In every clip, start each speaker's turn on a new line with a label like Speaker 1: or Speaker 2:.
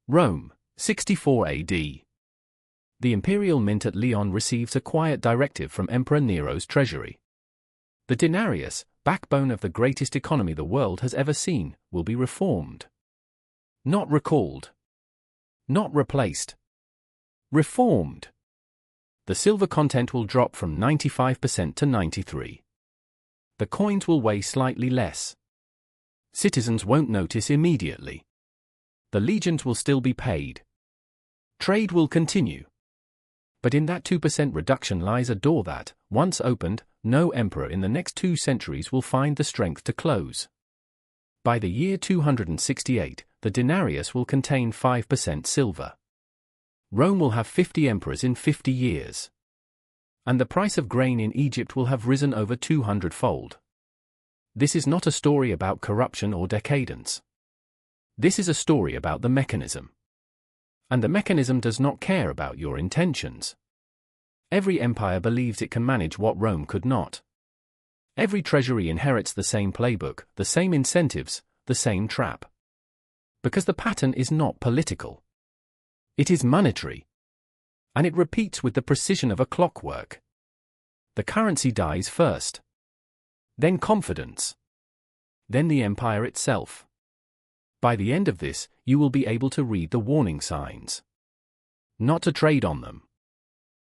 Speaker 1: Rome, 64 AD. The imperial mint at Lyon receives a quiet directive from Emperor Nero's treasury. The denarius, backbone of the greatest economy the world has ever seen, will be reformed. Not recalled. Not replaced. Reformed. The silver content will drop from 95% to 93%. The coins will weigh slightly less. Citizens won't notice immediately. The legions will still be paid. Trade will continue. But in that 2% reduction lies a door that, once opened, no emperor in the next 2 centuries will find the strength to close. By the year 268, the denarius will contain 5% silver. Rome will have 50 emperors in 50 years. And the price of grain in Egypt will have risen over 200-fold. This is not a story about corruption or decadence. This is a story about the mechanism. And the mechanism does not care about your intentions. Every empire believes it can manage what Rome could not. Every treasury inherits the same playbook, the same incentives, the same trap. Because the pattern is not political. It is monetary. And it repeats with the precision of a clockwork. The currency dies first. Then confidence. Then the empire itself. By the end of this, you will be able to read the warning signs. Not to trade on them.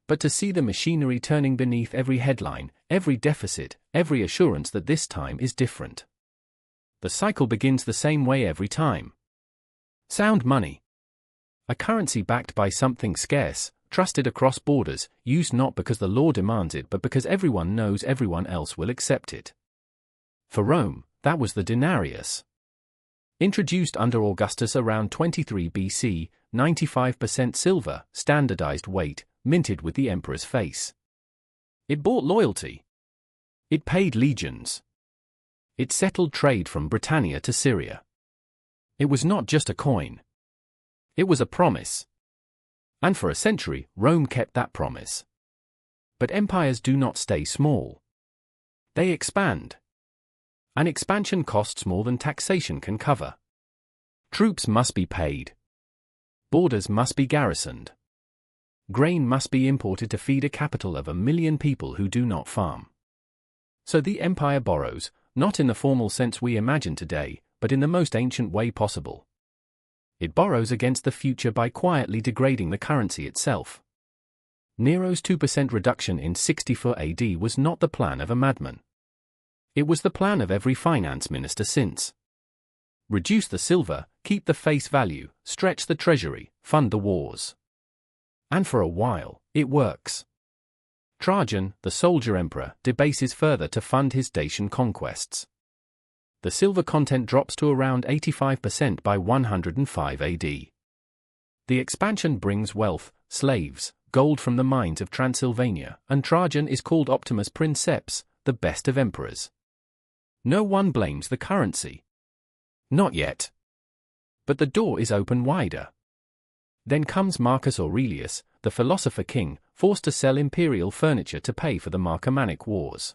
Speaker 1: But to see the machinery turning beneath every headline, every deficit, every assurance that this time is different. The cycle begins the same way every time. Sound money. A currency backed by something scarce, trusted across borders, used not because the law demands it but because everyone knows everyone else will accept it. For Rome, that was the denarius. Introduced under Augustus around 23 BC, 95% silver, standardized weight, minted with the emperor's face. It bought loyalty. It paid legions. It settled trade from Britannia to Syria. It was not just a coin. It was a promise. And for a century, Rome kept that promise. But empires do not stay small. They expand. An expansion costs more than taxation can cover. Troops must be paid. Borders must be garrisoned. Grain must be imported to feed a capital of 1 million people who do not farm. So the empire borrows, not in the formal sense we imagine today, but in the most ancient way possible. It borrows against the future by quietly degrading the currency itself. Nero's 2% reduction in 64 AD was not the plan of a madman. It was the plan of every finance minister since. Reduce the silver, keep the face value, stretch the treasury, fund the wars. And for a while, it works. Trajan, the soldier emperor, debases further to fund his Dacian conquests. The silver content drops to around 85% by 105 AD. The expansion brings wealth, slaves, gold from the mines of Transylvania, and Trajan is called Optimus Princeps, the best of emperors. No one blames the currency. Not yet. But the door is open wider. Then comes Marcus Aurelius, the philosopher king, forced to sell imperial furniture to pay for the Marcomannic Wars.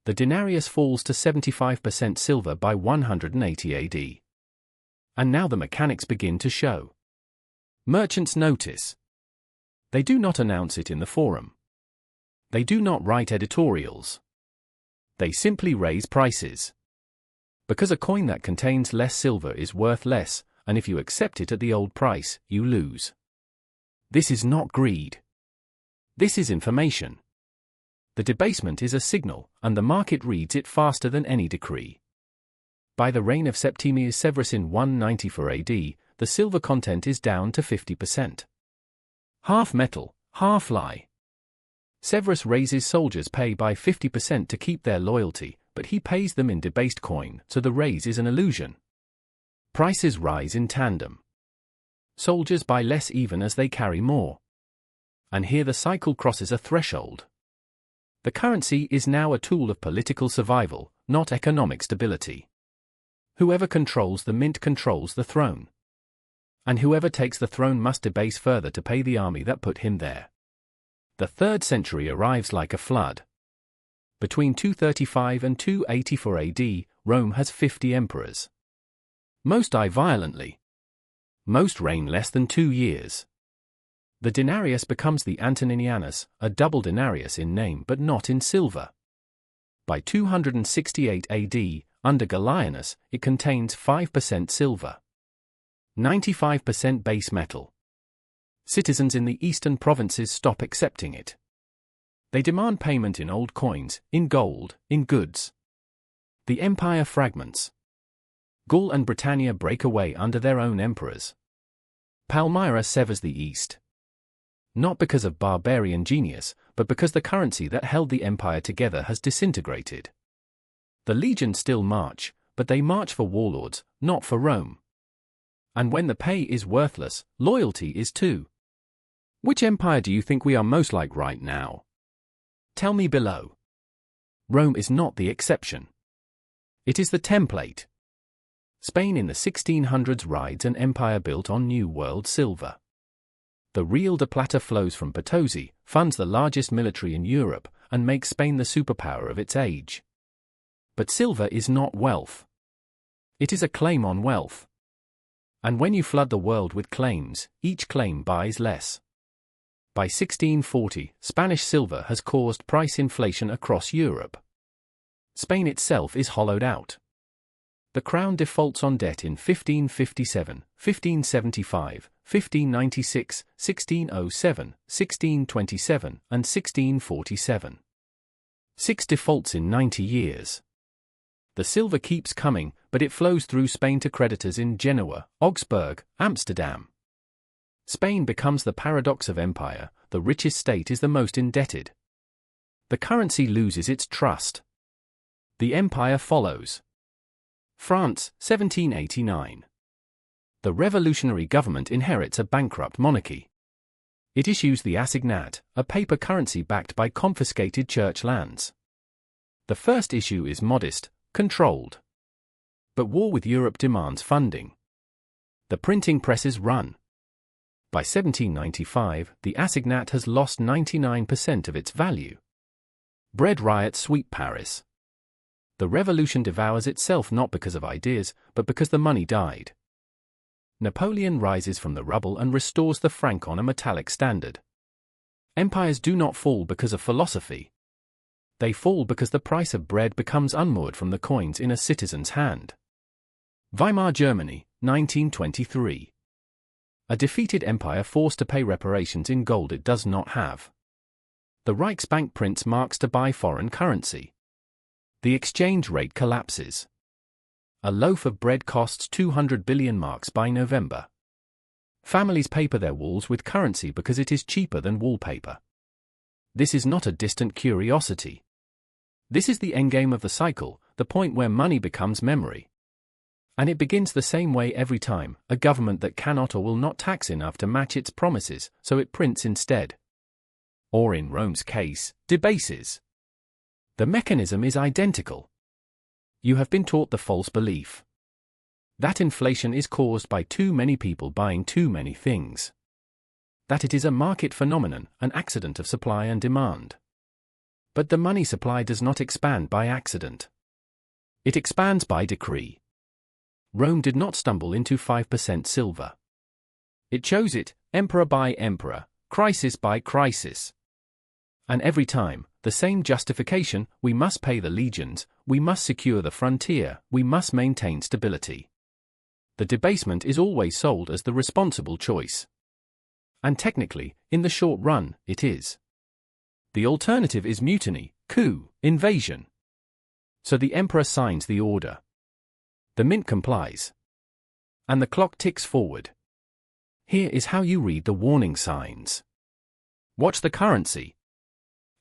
Speaker 1: The denarius falls to 75% silver by 180 AD. And now the mechanics begin to show. Merchants notice. They do not announce it in the forum. They do not write editorials. They simply raise prices. Because a coin that contains less silver is worth less, and if you accept it at the old price, you lose. This is not greed. This is information. The debasement is a signal, and the market reads it faster than any decree. By the reign of Septimius Severus in 194 AD, the silver content is down to 50%. Half metal, half lie. Severus raises soldiers' pay by 50% to keep their loyalty, but he pays them in debased coin, so the raise is an illusion. Prices rise in tandem. Soldiers buy less even as they carry more. And here the cycle crosses a threshold. The currency is now a tool of political survival, not economic stability. Whoever controls the mint controls the throne. And whoever takes the throne must debase further to pay the army that put him there. The 3rd century arrives like a flood. Between 235 and 284 AD, Rome has 50 emperors. Most die violently. Most reign less than 2 years. The denarius becomes the Antoninianus, a double denarius in name but not in silver. By 268 AD, under Gallienus, it contains 5% silver, 95% base metal. Citizens in the eastern provinces stop accepting it. They demand payment in old coins, in gold, in goods. The empire fragments. Gaul and Britannia break away under their own emperors. Palmyra severs the east. Not because of barbarian genius, but because the currency that held the empire together has disintegrated. The legions still march, but they march for warlords, not for Rome. And when the pay is worthless, loyalty is too. Which empire do you think we are most like right now? Tell me below. Rome is not the exception. It is the template. Spain in the 1600s rides an empire built on New World silver. The Real de Plata flows from Potosi, funds the largest military in Europe, and makes Spain the superpower of its age. But silver is not wealth. It is a claim on wealth. And when you flood the world with claims, each claim buys less. By 1640, Spanish silver has caused price inflation across Europe. Spain itself is hollowed out. The crown defaults on debt in 1557, 1575, 1596, 1607, 1627, and 1647. 6 defaults in 90 years. The silver keeps coming, but it flows through Spain to creditors in Genoa, Augsburg, Amsterdam. Spain becomes the paradox of empire, the richest state is the most indebted. The currency loses its trust. The empire follows. France, 1789. The revolutionary government inherits a bankrupt monarchy. It issues the assignat, a paper currency backed by confiscated church lands. The first issue is modest, controlled. But war with Europe demands funding. The printing presses run. By 1795, the assignat has lost 99% of its value. Bread riots sweep Paris. The revolution devours itself not because of ideas, but because the money died. Napoleon rises from the rubble and restores the franc on a metallic standard. Empires do not fall because of philosophy. They fall because the price of bread becomes unmoored from the coins in a citizen's hand. Weimar Germany, 1923. A defeated empire forced to pay reparations in gold it does not have. The Reichsbank prints marks to buy foreign currency. The exchange rate collapses. A loaf of bread costs 200 billion marks by November. Families paper their walls with currency because it is cheaper than wallpaper. This is not a distant curiosity. This is the endgame of the cycle, the point where money becomes memory. And it begins the same way every time, a government that cannot or will not tax enough to match its promises, so it prints instead. Or in Rome's case, debases. The mechanism is identical. You have been taught the false belief that inflation is caused by too many people buying too many things. That it is a market phenomenon, an accident of supply and demand. But the money supply does not expand by accident. It expands by decree. Rome did not stumble into 5% silver. It chose it, emperor by emperor, crisis by crisis. And every time, the same justification: we must pay the legions, we must secure the frontier, we must maintain stability. The debasement is always sold as the responsible choice. And technically, in the short run, it is. The alternative is mutiny, coup, invasion. So the emperor signs the order. The mint complies. And the clock ticks forward. Here is how you read the warning signs. Watch the currency.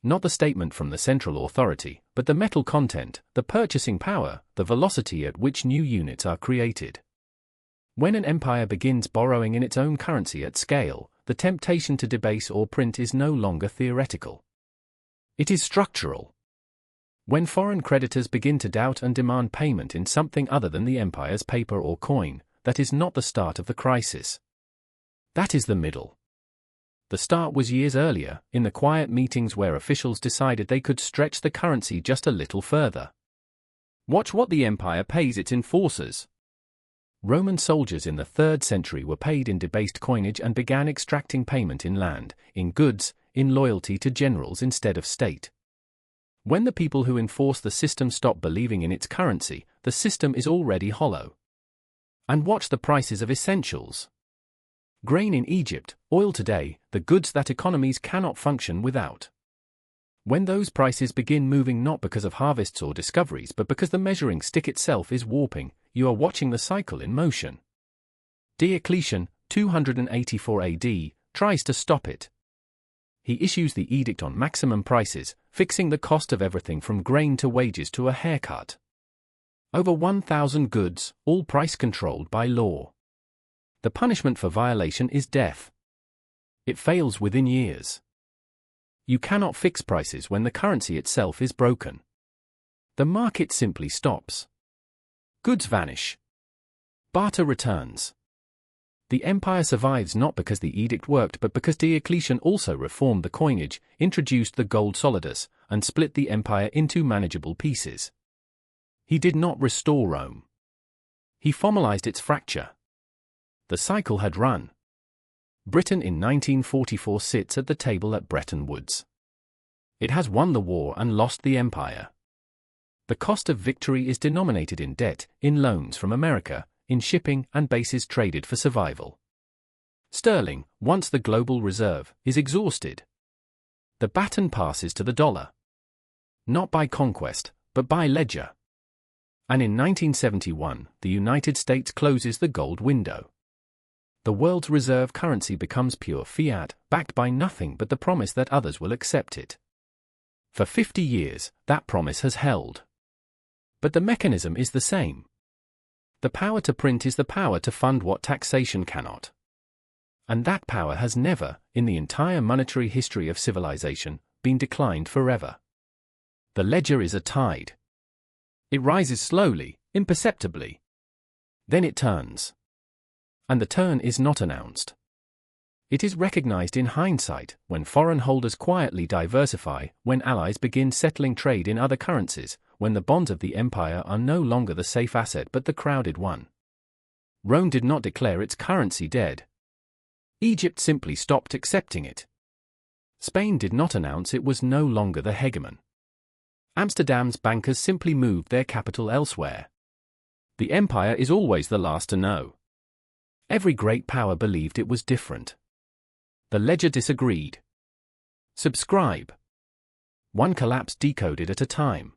Speaker 1: Not the statement from the central authority, but the metal content, the purchasing power, the velocity at which new units are created. When an empire begins borrowing in its own currency at scale, the temptation to debase or print is no longer theoretical. It is structural. When foreign creditors begin to doubt and demand payment in something other than the empire's paper or coin, that is not the start of the crisis. That is the middle. The start was years earlier, in the quiet meetings where officials decided they could stretch the currency just a little further. Watch what the empire pays its enforcers. Roman soldiers in the 3rd century were paid in debased coinage and began extracting payment in land, in goods, in loyalty to generals instead of state. When the people who enforce the system stop believing in its currency, the system is already hollow. And watch the prices of essentials. Grain in Egypt, oil today, the goods that economies cannot function without. When those prices begin moving not because of harvests or discoveries but because the measuring stick itself is warping, you are watching the cycle in motion. Diocletian, 284 AD, tries to stop it. He issues the edict on maximum prices, fixing the cost of everything from grain to wages to a haircut. Over 1,000 goods, all price controlled by law. The punishment for violation is death. It fails within years. You cannot fix prices when the currency itself is broken. The market simply stops. Goods vanish. Barter returns. The empire survives not because the edict worked but because Diocletian also reformed the coinage, introduced the gold solidus, and split the empire into manageable pieces. He did not restore Rome. He formalized its fracture. The cycle had run. Britain in 1944 sits at the table at Bretton Woods. It has won the war and lost the empire. The cost of victory is denominated in debt, in loans from America, in shipping and bases traded for survival. Sterling, once the global reserve, is exhausted. The baton passes to the dollar. Not by conquest, but by ledger. And in 1971, the United States closes the gold window. The world's reserve currency becomes pure fiat, backed by nothing but the promise that others will accept it. For 50 years, that promise has held. But the mechanism is the same. The power to print is the power to fund what taxation cannot. And that power has never, in the entire monetary history of civilization, been declined forever. The ledger is a tide. It rises slowly, imperceptibly. Then it turns. And the turn is not announced. It is recognized in hindsight, when foreign holders quietly diversify, when allies begin settling trade in other currencies, when the bonds of the empire are no longer the safe asset but the crowded one. Rome did not declare its currency dead. Egypt simply stopped accepting it. Spain did not announce it was no longer the hegemon. Amsterdam's bankers simply moved their capital elsewhere. The empire is always the last to know. Every great power believed it was different. The ledger disagreed. Subscribe. One collapse decoded at a time.